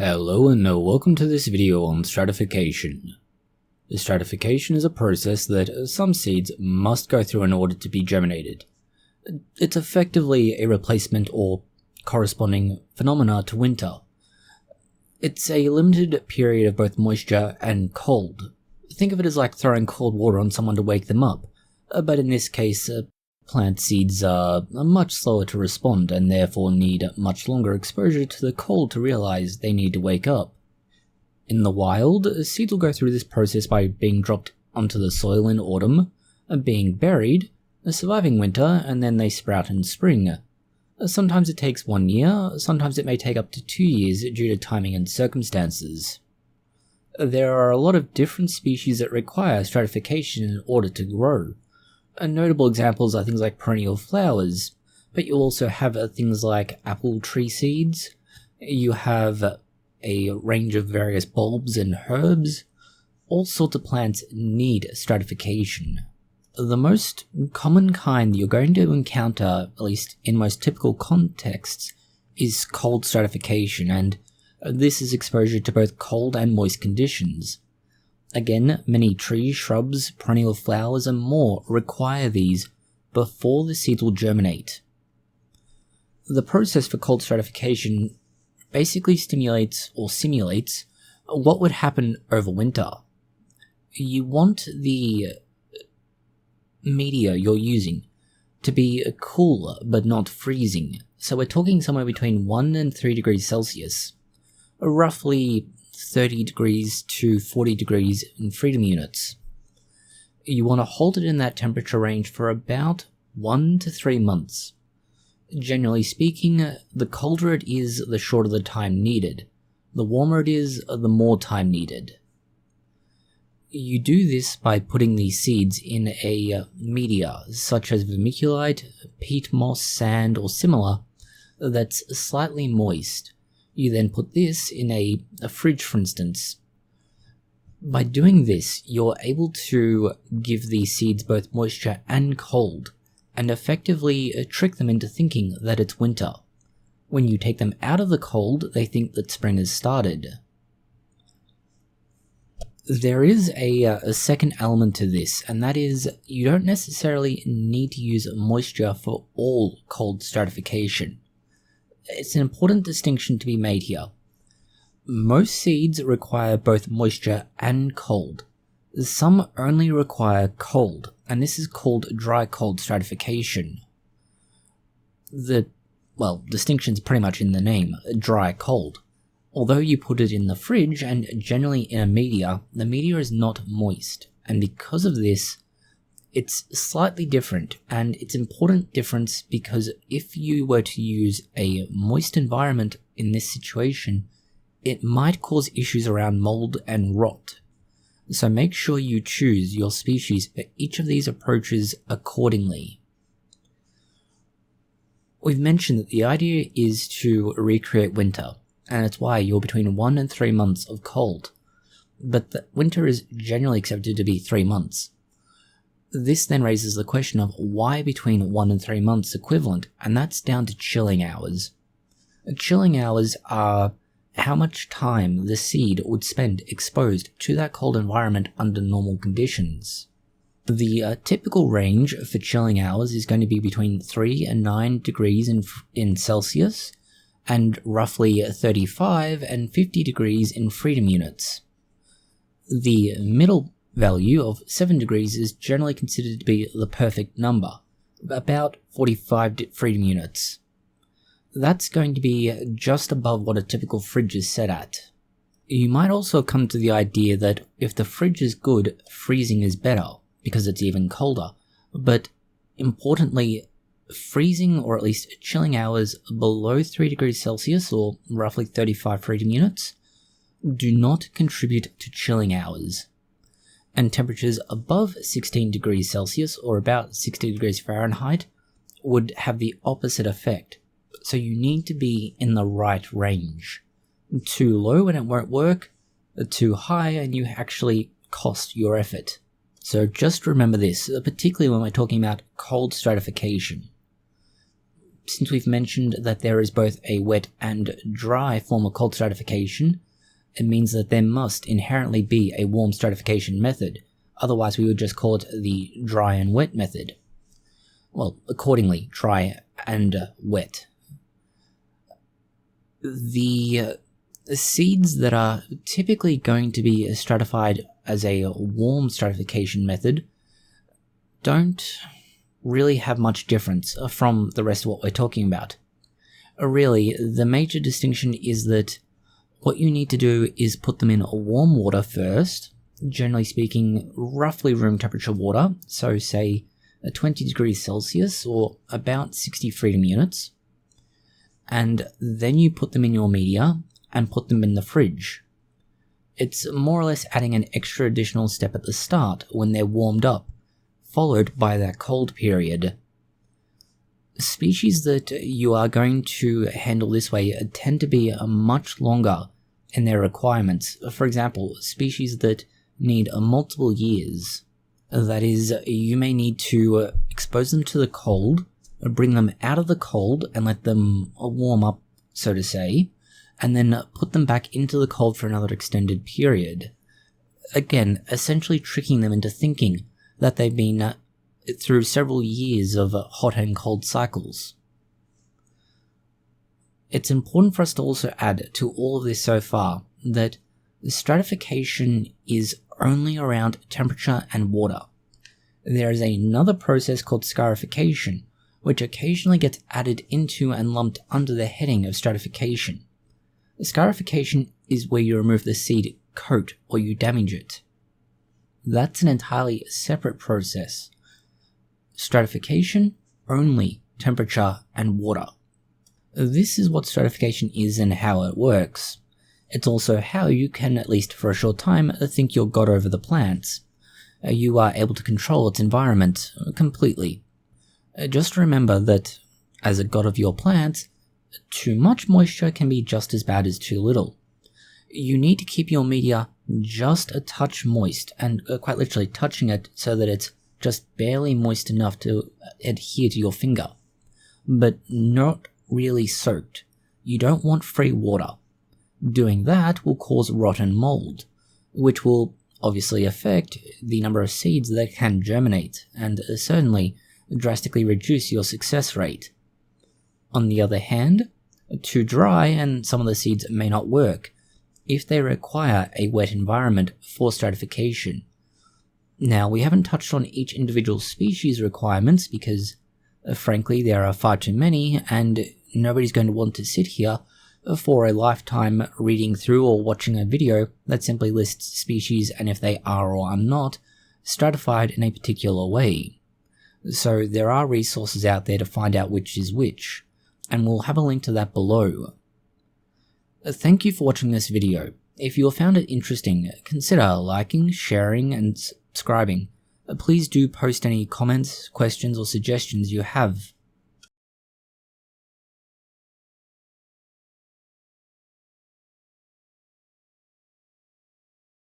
Hello and welcome to this video on stratification. Stratification is a process that some seeds must go through in order to be germinated. It's effectively a replacement or corresponding phenomena to winter. It's a limited period of both moisture and cold. Think of it as like throwing cold water on someone to wake them up, but in this case, plant seeds are much slower to respond and therefore need much longer exposure to the cold to realize they need to wake up. In the wild, seeds will go through this process by being dropped onto the soil in autumn, being buried, surviving winter, and then they sprout in spring. Sometimes it takes 1 year, sometimes it may take up to 2 years due to timing and circumstances. There are a lot of different species that require stratification in order to grow. Notable examples are things like perennial flowers, but you also have things like apple tree seeds, you have a range of various bulbs and herbs. All sorts of plants need stratification. The most common kind you're going to encounter, at least in most typical contexts, is cold stratification, and this is exposure to both cold and moist conditions. Again, many trees, shrubs, perennial flowers, and more require these before the seeds will germinate. The process for cold stratification basically stimulates or simulates what would happen over winter. You want the media you're using to be cool but not freezing, so we're talking somewhere between 1 and 3 degrees Celsius, roughly 30 degrees to 40 degrees in freedom units. You want to hold it in that temperature range for about 1 to 3 months. Generally speaking, the colder it is, the shorter the time needed. The warmer it is, the more time needed. You do this by putting these seeds in a media, such as vermiculite, peat moss, sand, or similar, that's slightly moist. You then put this in a fridge, for instance. By doing this, you're able to give these seeds both moisture and cold, and effectively trick them into thinking that it's winter. When you take them out of the cold, they think that spring has started. There is a second element to this, and that is you don't necessarily need to use moisture for all cold stratification. It's an important distinction to be made here. Most seeds require both moisture and cold. Some only require cold, and this is called dry cold stratification. The distinction's pretty much in the name, dry cold. Although you put it in the fridge and generally in a media, the media is not moist, and because of this, it's slightly different, and it's an important difference because if you were to use a moist environment in this situation, it might cause issues around mold and rot. So make sure you choose your species for each of these approaches accordingly. We've mentioned that the idea is to recreate winter, and it's why you're between 1 and 3 months of cold, but the winter is generally accepted to be 3 months. This then raises the question of why between 1 and 3 months equivalent, and that's down to chilling hours. Chilling hours are how much time the seed would spend exposed to that cold environment under normal conditions. The typical range for chilling hours is going to be between 3 and 9 degrees in Celsius, and roughly 35 and 50 degrees in freedom units. The middle value of 7 degrees is generally considered to be the perfect number, about 45 freedom units. That's going to be just above what a typical fridge is set at. You might also come to the idea that if the fridge is good, freezing is better, because it's even colder, but importantly, freezing or at least chilling hours below 3 degrees Celsius, or roughly 35 freedom units, do not contribute to chilling hours. And temperatures above 16 degrees Celsius, or about 60 degrees Fahrenheit, would have the opposite effect. So you need to be in the right range. Too low and it won't work, too high and you actually cost your effort. So just remember this, particularly when we're talking about cold stratification. since we've mentioned that there is both a wet and dry form of cold stratification, it means that there must inherently be a warm stratification method, otherwise we would just call it the dry and wet method. Well, accordingly, dry and wet. The seeds that are typically going to be stratified as a warm stratification method don't really have much difference from the rest of what we're talking about. Really, the major distinction is that what you need to do is put them in warm water first, generally speaking, roughly room temperature water, so say 20 degrees Celsius or about 60 freedom units, and then you put them in your media and put them in the fridge. It's more or less adding an extra additional step at the start when they're warmed up, followed by that cold period. Species that you are going to handle this way tend to be much longer in their requirements. For example, species that need multiple years. That is, you may need to expose them to the cold, bring them out of the cold and let them warm up, so to say, and then put them back into the cold for another extended period. Again, essentially tricking them into thinking that they've been through several years of hot and cold cycles. It's important for us to also add to all of this so far that stratification is only around temperature and water. There is another process called scarification, which occasionally gets added into and lumped under the heading of stratification. Scarification is where you remove the seed coat or you damage it. That's an entirely separate process. Stratification, only temperature and water. This is what stratification is and how it works. It's also how you can, at least for a short time, think you're God over the plants. You are able to control its environment completely. Just remember that, as a god of your plants, too much moisture can be just as bad as too little. You need to keep your media just a touch moist, and quite literally touching it so that it's just barely moist enough to adhere to your finger, but not really soaked. You don't want free water. Doing that will cause rotten mold, which will obviously affect the number of seeds that can germinate, and certainly drastically reduce your success rate. On the other hand, too dry and some of the seeds may not work if they require a wet environment for stratification. Now, we haven't touched on each individual species requirements because, frankly, there are far too many, and nobody's going to want to sit here for a lifetime reading through or watching a video that simply lists species and if they are or are not stratified in a particular way. So there are resources out there to find out which is which, and we'll have a link to that below. Thank you for watching this video. If you found it interesting, consider liking, sharing, and subscribing. Please do post any comments, questions, or suggestions you have